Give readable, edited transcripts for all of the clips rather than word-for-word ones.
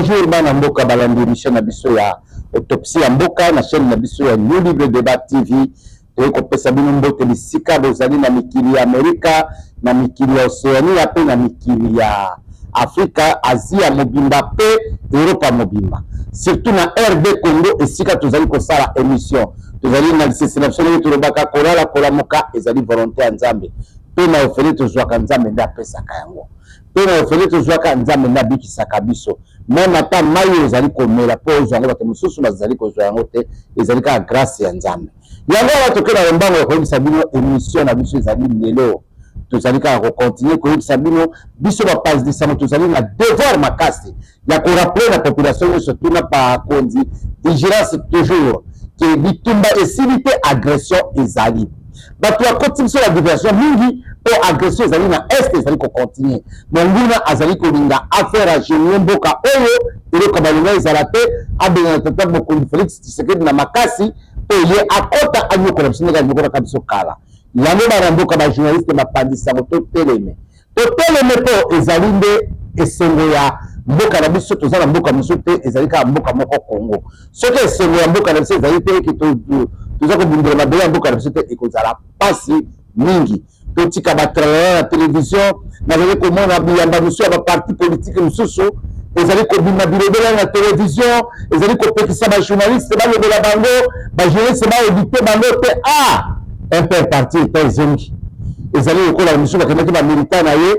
Bonjour, bana mboka balandi émission na biso ya autopsie ya mboka na chaîne na biso ya New Libre Débat TV. Ko pesa bino mbote bisika bozali na mikili ya Amerika, na mikili ya Oceania pe na mikili ya Afrika, Asia mobimba pe Europa mobimba. Surtout na RD Congo esika tozali ko sala émission. Tozali na sélection to robaka kolala kolamoka ezali volonté ya Nzambe. Pe na ofele tozwaka Nzambe nda pesa kayango. Pe na ofele tozwaka Nzambe nda bikisaka biso. Même ata mayo ezali komela po ozwango bato mosusu bazali kozwa yango te, ezali ka grâce ya Nzambe. Yango batokela mbango ko bisabino émission na biso ezali lelo. Tozali ka continuer ko bisabino biso ba passe de samo tozali na devoir makasi ya ko rappeler la population surtout na pa kondi vigilance toujours que bitumba esilité agression ezali. Bato ya continue sur la diversion mingi po agression ezali na est ezali ko continuer. Monguna azali ko linga affaire à génie mboka oyo elo kabalinga ezalate abena tata boko Félix Tshisekedi na makasi to ye akota anyo corruption ga ngora kabiso kala. Yango ba mboka ba journaliste ba pandisa to teleme. To teleme po ezali nde esengo ya mboka na biso tozala mboka mosote ezali ka mboka moko Congo. Soki esengo ya mboka na biso ezali te ki tozako bundela mabele ya mboka na biso te ekozala pasi mingi. Totika ba travailler na télévision na zali komona biyamba biso ya ba parti politique mosusu ezali ko bima bilobela na télévision ezali ko pekisa ba journaliste ba lobela bango ba journaliste ba éditer bango te un peu parti états-unis ezali ko la mission ba kemaki ba militant na ye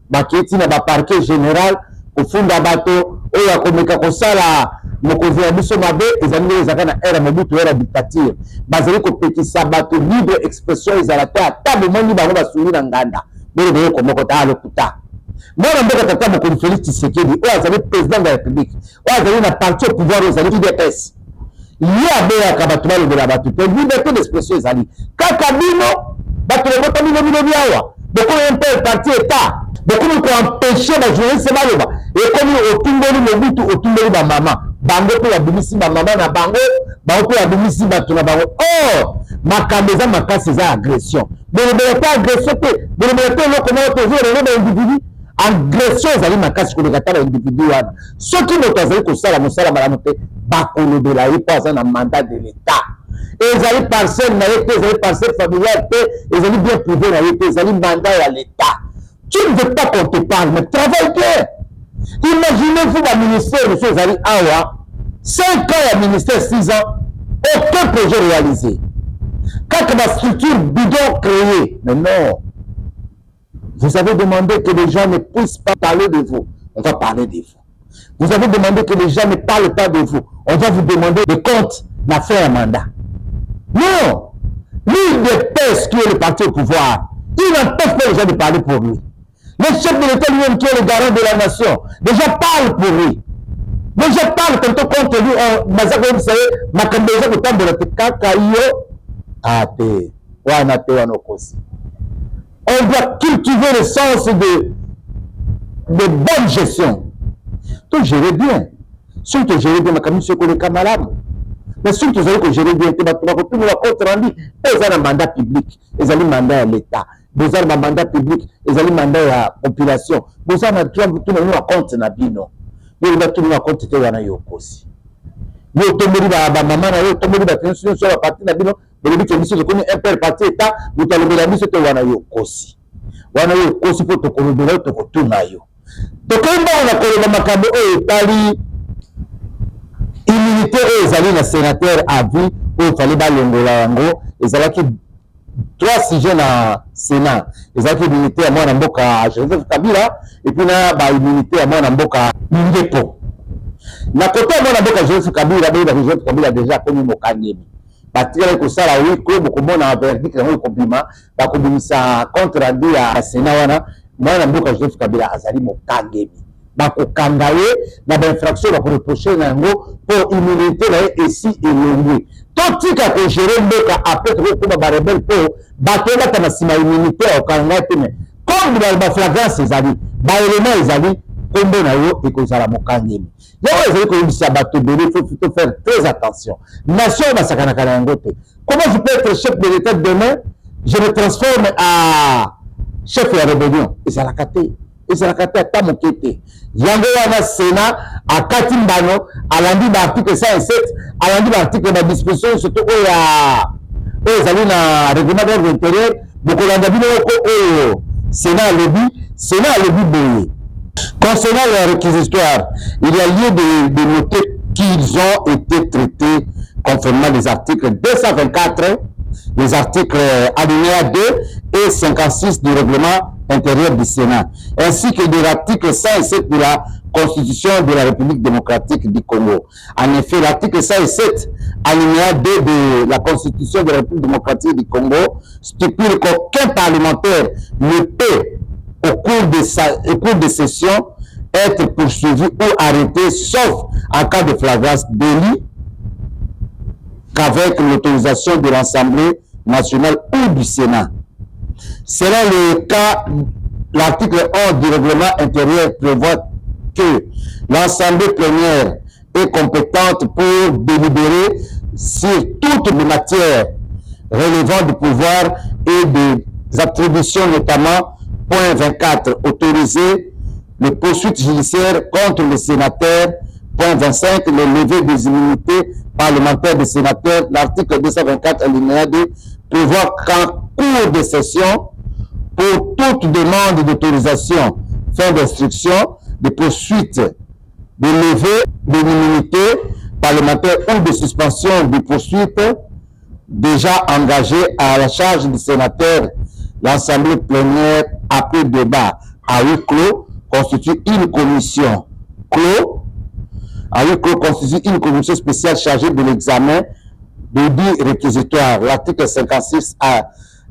ba keti na ba parquet général kufunda bato oyo akomeka kosala mokozi ya biso mabe ezali ezaka na era mobutu era dictature bazali ko pekisa bato libre expression ezalata ata bomoni bango basuli na nganda bele ko moko ta lokuta mwana mboka tata mokozi Félix Tshisekedi oyo azali président de la République oyo azali na parti au pouvoir ezali UDPS ye abeyaka bato balobela bato te liberté d'expression ezali kaka bino bato lebota bino biawa beaucoup un peu parti état beaucoup ko empêcher ba journaliste baloba et comme otumboli mobutu otumboli ba mama bango pe babimisi ba mama na bango bango pe babimisi bato na bango makambo eza makasi eza agression bolobela te agression te bolobela te eloko moko tozorele ba individu agression ezali makasi koleka ta ba individu wana soki moto azali kosala mosala malamu te bakolobela ye po aza na mandat de l'état ezali parcelle na ye te ezali parcelle familiale te ezali bien privé na ye te ezali mandat ya l'état. Tu ne veux pas qu'on te parle, mais travaille bien. Imaginez-vous le ministère, monsieur Zali Awa, 5 ans à ministère, 6 ans, aucun projet réalisé. Quand la structure bidon créée, mais non. Vous avez demandé que les gens ne puissent pas parler de vous. On va parler de vous. Vous avez demandé que les gens ne parlent pas de vous. On va vous demander de compte d'affaires à mandat. Non. Lui, il déteste qui est le parti au pouvoir. Il n'empêche pas les gens de parler pour lui. Le chef de l'État lui-même qui est le garant de la nation, déjà parle pour lui. Déjà parle tantôt contre lui, vous savez, Makambeza de Tambola Kakayo, on doit cultiver le sens de bonne gestion. Tout gérer bien. Surtout gérer bien, Makamisi Kole Kamalam. Mais surtout gérer bien, tout le monde compte rendu, ils ont un mandat public, ils ont un mandat à l'État. Vous avez un mandat public, vous avez un mandat à la population. Vous avez un compte na bino. Vous avez un compte de la yokosi. Vous avez un maman, vous avez sur la partie na bino. Vous avez un père parti état, vous avez un mission de la yokosi. Vous avez un yokosi pour te connaître, te retourner. Donc, quand on a connu le makambo, Tali, immunité, ils allaient le sénateur à vie, il fallait pas l'ongola, ils allaient 3 sujets na Sénat. Ils ont immunité à moi dans Mboka Joseph Kabila et puis na ba immunité à moi dans Mboka Mingepo. Na côté moi dans Mboka Joseph Kabila, Joseph Kabila déjà connu Mokangemi. Batira ko sala oui club ko mona verdict na ko bima ba ko bimisa contre rendu à Sénat wana moi dans Mboka Joseph Kabila azali Mokangemi. Ba ko kangaye na ba infraction ba ko reprocher na ngo pour immunité là ici et là. Tout ka ko gérer mboka après ko ba rebelle po batela ta masima immunité au kanga tene comme ba flagrance ezali ba élément ezali kombo na yo et ko sala Mokangemi yo ezali ko bisa bato belé faut faire très attention nation ba sakana kana ngote comment je peux être chef de l'état demain je me transforme à chef de la rébellion et ça la caté ezalaka te ata moke te. Yango wana Sénat akati mbano alandi ba article 107 alandi ba article ba disposition surtout oyo ezali na règlement d'ordre intérieur bokolanda bino oyo Sénat alobi boye. Concernant la réquisitoire, il y a lieu de noter qu'ils ont été traités conformément les articles 224, les articles alinéa 2 et 56 du règlement intérieur du Sénat, ainsi que de l'article 107 de la Constitution de la République démocratique du Congo. En effet, l'article 107, alinéa 2 de la Constitution de la République démocratique du Congo stipule qu'aucun parlementaire ne peut, au cours de session, être poursuivi ou arrêté, sauf en cas de flagrance délit, qu'avec l'autorisation de l'Assemblée nationale ou du Sénat. Selon le cas, l'article 11 du règlement intérieur prévoit que l'Assemblée plénière est compétente pour délibérer sur toutes les matières relevant du pouvoir et des attributions, notamment, point 24, autoriser les poursuites judiciaires contre les sénateurs, point 25, le lever des immunités parlementaires des sénateurs. L'article 224 alinéa 2 prévoit qu'en cours de session, pour toute demande d'autorisation, fin d'instruction, de poursuite, de levée de l'immunité parlementaire ou de suspension de poursuite déjà engagée à la charge du sénateur, l'Assemblée plénière, après débat à huis clos, constitue une commission constitue une commission spéciale chargée de l'examen de dit réquisitoire. L'article 56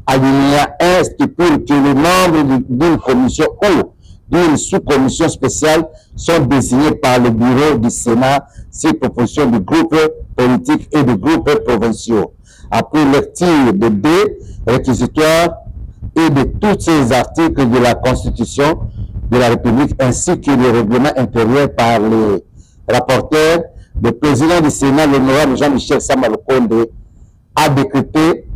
alinéa 1 stipule que les membres d'une commission ou d'une sous-commission spéciale sont désignés par le bureau du Sénat sur proposition du groupe politique et des groupes provinciaux. Après lecture de deux réquisitoires et de tous ces articles de la Constitution de la République ainsi que le règlement intérieur par les rapporteurs, le président du Sénat, l'honorable Jean-Michel Sama Lukonde, a décrété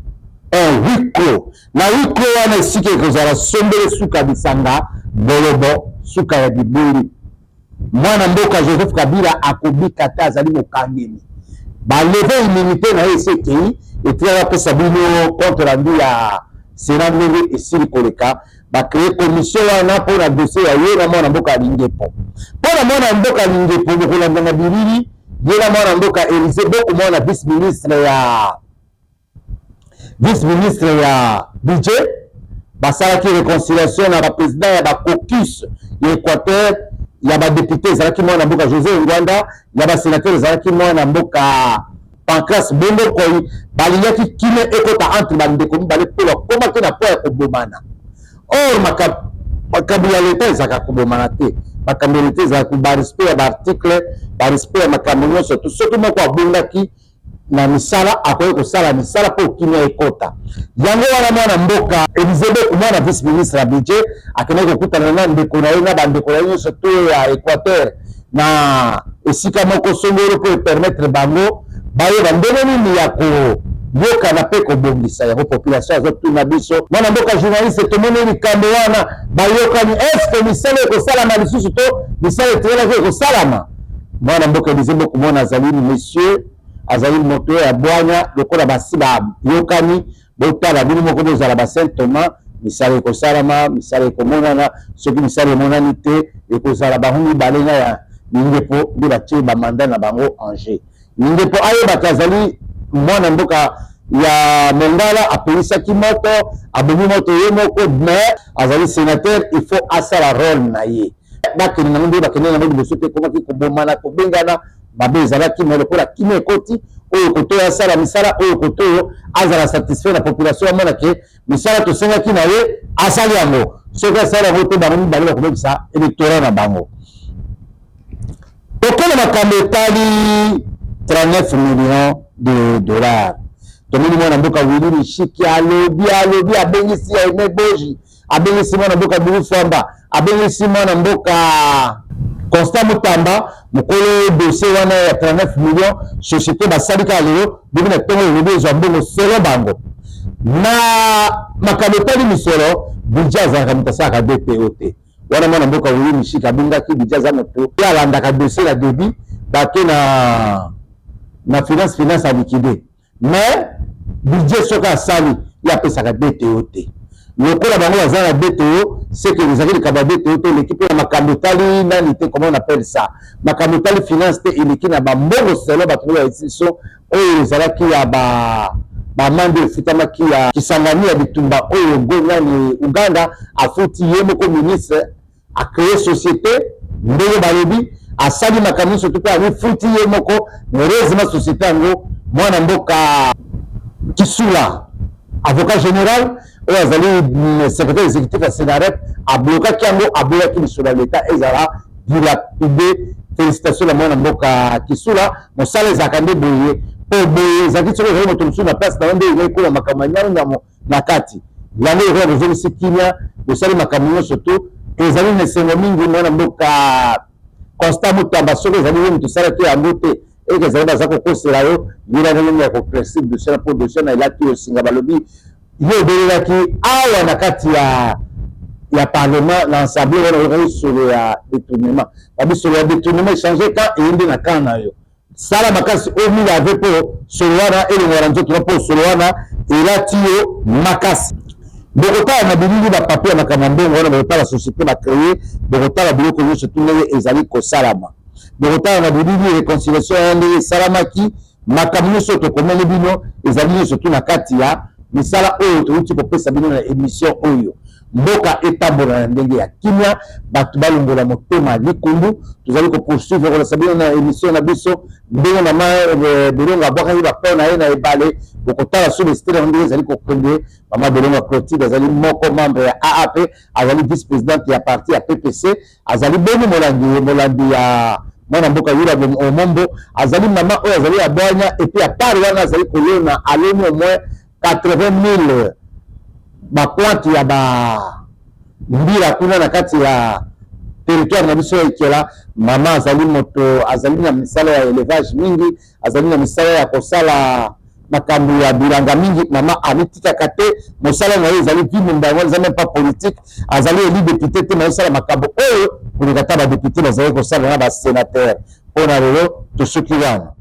un huis clos. Na huis clos wana esika ekozala sombele suka bisanga bolobo suka ya bibuli. Mwana mboka Joseph Kabila akobika te azali mokangeli. Baleve immunité na ye esekei etikala pesa bino contre rendu ya Sénat ndenge esili koleka. Créer commission wana pour la dossier ya ye na mwana mboka alingepo. Pour la mwana mboka alingepo bokolanda na bilili ye na mwana mboka Élysée boko mwana vice-ministre ya budget basalaki réconciliation na président ya caucus ya Équateur ya député ezalaki mwana mboka José Ngwanda ya sénateur ezalaki mwana mboka Pancras Bongo Koyi balingaki kime ekota entre bandeko mibale mpo bakomaki na po ya kobomana. Or makambo ya leta ezalaka kobomana te, makambo ya leta ezalaka barespect ya baarticle barespect ya makambo nyonso soki moko abongaki na misala akoki kosala misala mpo kimia ekota. Yango wana mwana mboka Elizabeth mwana vice ministre ya budget akendaki kokutana na ndeko na ye na bandeko na ye nyonso to ya Équateur na esika moko songolo mpo epermettre bango bayeba ndenge nini ya koyokana mpe kobongisa yango population azotuna biso. Mwana mboka journaliste tomoni likambo wana bayokani eske misala ekosalama lisusu to misala etelelaki ekosalama. Mwana mboka Elizabeth mwana azali monsieur azali moto ya bwanya lokola basi bayokani botala bino moko bozala ba Saint Thomas misala ekosalama misala ekomonana soki misala emonani te ekozala bango mibale na ya ningepo nde batie bamanda na bango Angers. Ningepo ayebaka azali mwana mboka ya Mongala apelisaki moto abomi moto ye moko mais azali sénateur il faut asala rôle na ye bakende na nde bakende na liboso te komaki kobomana kobengana babe ezalaki mais lokola kime ekoti oyo koto asala misala oyo koto azala satisfait la population amona ke misala tosengaki na ye asali yango soki asala yango te bango mibale bakobebisa électorat na bango. Lokola makambo etali 39 millions de dollars. Tomoni mwana mboka Willy Mishiki alobi abengisi ya Aimé Boji, abengisi mwana mboka Bulu Famba, abengisi mwana mboka Constant Mutamba, mukolo dossier wana ya 39 millions, société basalika lelo, bibi na tongo lobi ezambongo selo bango. Na makambo etali misolo, budget azalaka mutasaka DPO te. wana mwana mboka Willy Mishika bungaki budget za moto ya landaka dossier la débit baké na finance à liquider mais budget soka sali ya pesa ka DTO te lokola bango baza na DTO c'est que les agents de DTO te l'équipe ya makambotali nani te comment on appelle ça makambotali finance te iliki na ba mbongo selo ba trouver institution oyo ezalaki ya ba mande efutamaki ya kisangani ya bitumba oyo ngoni Uganda afuti ye moko ministre a créé société ndenge balobi asali makambo surtout pa afuti ye moko heureusement société yango mwana mboka Kisula avocat général oyo azali secrétaire exécutif ya Sénarep ablokaki yango aboyaki lisolo ya l'état ezala dilapide. Félicitations na mwana mboka Kisula mosala ezalaka nde boye po boye ezalaki soki ezali moto mosusu na place na yo nde ekola makambo ya nyamo na kati yango ekoya bozongisi kimia bosali makambo nyonso tu ezali na esengo mingi mwana mboka Constant Mutamba soki ezali yo moto osalaki yango te eke ezali baza kokosela yo yela ndenge ya kopresibe dossier na po dossier na elaki osinga balobi yo ebelelaki awa na kati ya parlement na assemblée wana oyokai solo ya détournement babi solo ya détournement échange ka eyende na kana na yo sala makasi omila ave po solo wana elongwala nzoto na po solo wana elati yo makasi bokotala na bilili bapapier ya makambo mbongo wana bokotala société bacréé bokotala biloko nyonso tu ndenge ezali kosalama bokotala na bilili réconciliation ya ndenge esalamaki makambo nyonso tokomeli bino ezali nyonso tu na kati ya misala oyo touti kopesa bino na émission oyo mboka etambola na ndenge ya kimia bato balongola motema likundu tozali kopoursuivre kolasa bino na émission na biso ndenge mama Belongo abwakaki bapao na ye na ebale bokotala so besitele ndenge ezali kokende mama Belongo Clotilde azali moko membre ya AAP azali vice présidente ya parti ya PPC azali boni molandi ya mwana mboka Yula Omombo azali mama oyo azali ya bwanya et puis à part wana azali kolona aloni au moins 80,000 baplante ya mbila kuna na kati ya territoire na biso ekela mama azali moto azali na misala ya élevage mingi azali na misala ya kosala makambo ya bilanga mingi mama amitikaka te mosala na ye ezali vi mumbango eza même pas politique azali élu député te maosala makambo oyo koleka ta badepute bazali kosala na basénateur mpona lelo tosoki wana